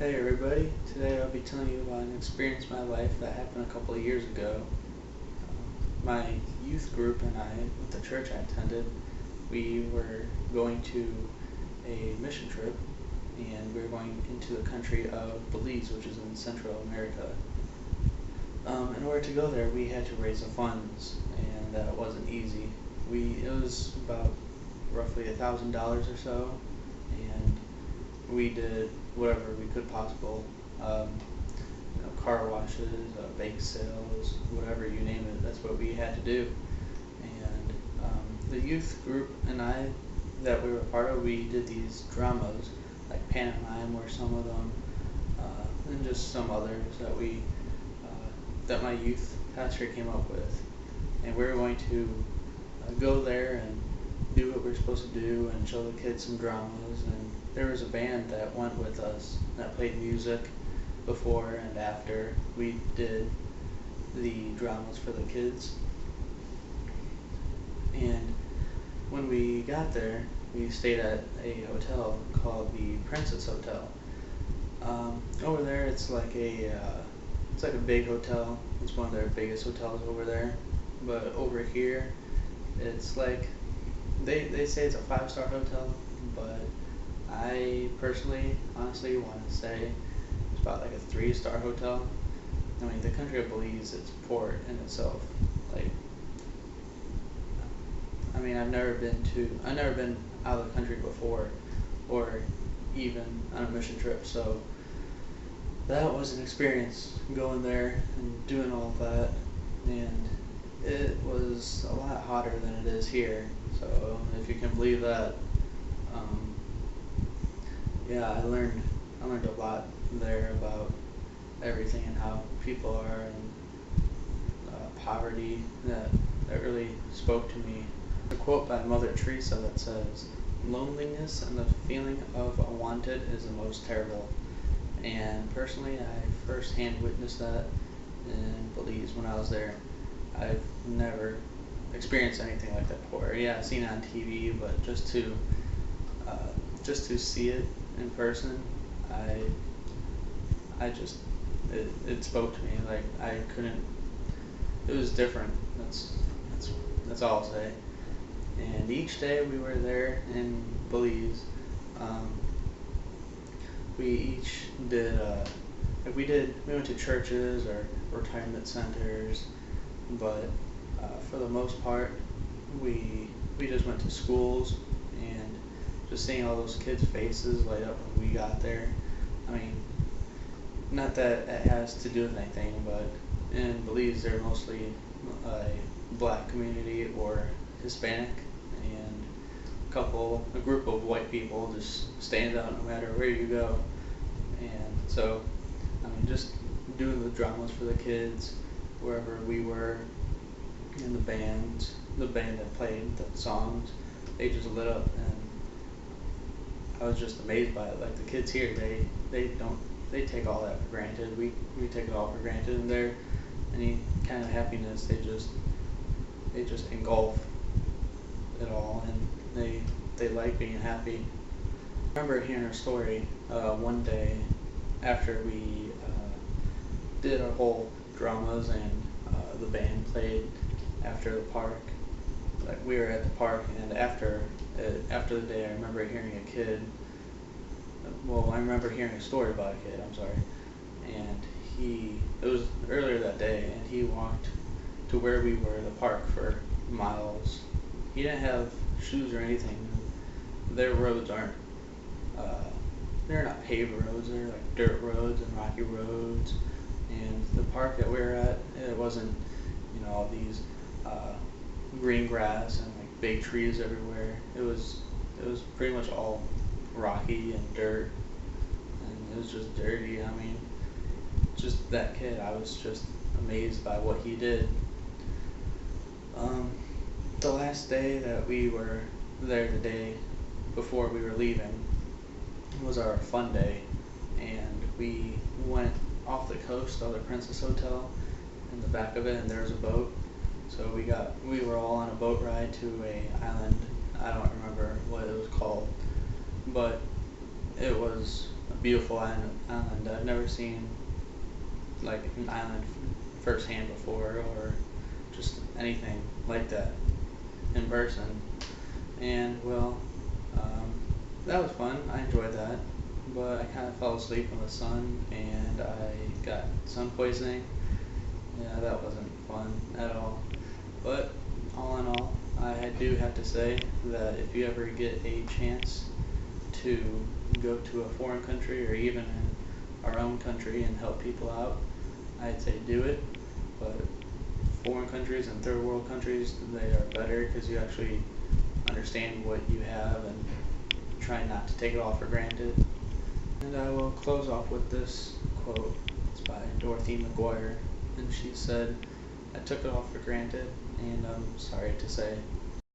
Hey everybody, today I'll be telling you about an experience in my life that happened a couple of years ago. My youth group and I, with the church I attended, we were going to a mission trip and we were going into the country of Belize, which is in Central America. In order to go there, we had to raise the funds, and that wasn't easy. It was about roughly $1,000 or so, and we did whatever we could possible. Car washes, bake sales, whatever you name it. That's what we had to do. And the youth group and I that we were part of, we did these dramas like pantomime, were some of them, and just some others that my youth pastor came up with. And we were going to go there and do what we were supposed to do and show the kids some dramas. And there was a band that went with us that played music before and after we did the dramas for the kids. And when we got there, we stayed at a hotel called the Princess Hotel. Over there, it's like a big hotel. It's one of their biggest hotels over there. But over here, it's like they say it's a 5-star hotel, but I personally, honestly, want to say it's about like a 3-star hotel. I mean, the country of Belize, it's poor in itself. Like, I mean, I've never been out of the country before, or even on a mission trip. So that was an experience, going there and doing all of that, and it was a lot hotter than it is here. So if you can believe that, yeah, I learned a lot there about everything and how people are, and poverty that really spoke to me. A quote by Mother Teresa that says, "Loneliness and the feeling of unwanted is the most terrible." And personally, I firsthand witnessed that in Belize when I was there. I've never experienced anything like that before. Yeah, I've seen it on TV, but just to see it in person, it spoke to me. Like, I couldn't. It was different. That's all I'll say. And each day we were there in Belize, we each did we went to churches or retirement centers, but for the most part we just went to schools, and just seeing all those kids' faces light up when we got there. I mean, not that it has to do with anything, but in Belize they're mostly a black community or Hispanic, and a group of white people just stand out no matter where you go. And so, I mean, just doing the dramas for the kids wherever we were, and the band that played the songs, they just lit up, and I was just amazed by it. Like, the kids here, they take all that for granted. We take it all for granted, and any kind of happiness, they just engulf it all, and they like being happy. I remember hearing a story one day after we did our whole dramas, and the band played after the park. Like, we were at the park, and after the day, I remember hearing a kid. Well, I remember hearing a story about a kid. I'm sorry, and it was earlier that day, and he walked to where we were, the park, for miles. He didn't have shoes or anything. Their roads aren't. They're not paved roads. They're like dirt roads and rocky roads. And the park that we were at, it wasn't, all these green grass and like big trees everywhere. It was pretty much all rocky and dirt, and it was just dirty. I mean, just that kid, I was just amazed by what he did. The last day that we were there, the day before we were leaving, was our fun day, and we went off the coast of the Princess Hotel. In the back of it, and there was a boat, so we were all on a boat ride to a island. I don't remember what it was called, but it was a beautiful island. I've never seen like an island firsthand before, or just anything like that in person. And well, that was fun. I enjoyed that, but I kind of fell asleep in the sun and I got sun poisoning. Yeah, that wasn't fun at all. But all in all, I do have to say that if you ever get a chance to go to a foreign country or even in our own country and help people out, I'd say do it. But foreign countries and third world countries, they are better because you actually understand what you have and try not to take it all for granted. And I will close off with this quote. It's by Dorothy McGuire, and she said, "I took it all for granted, and I'm sorry to say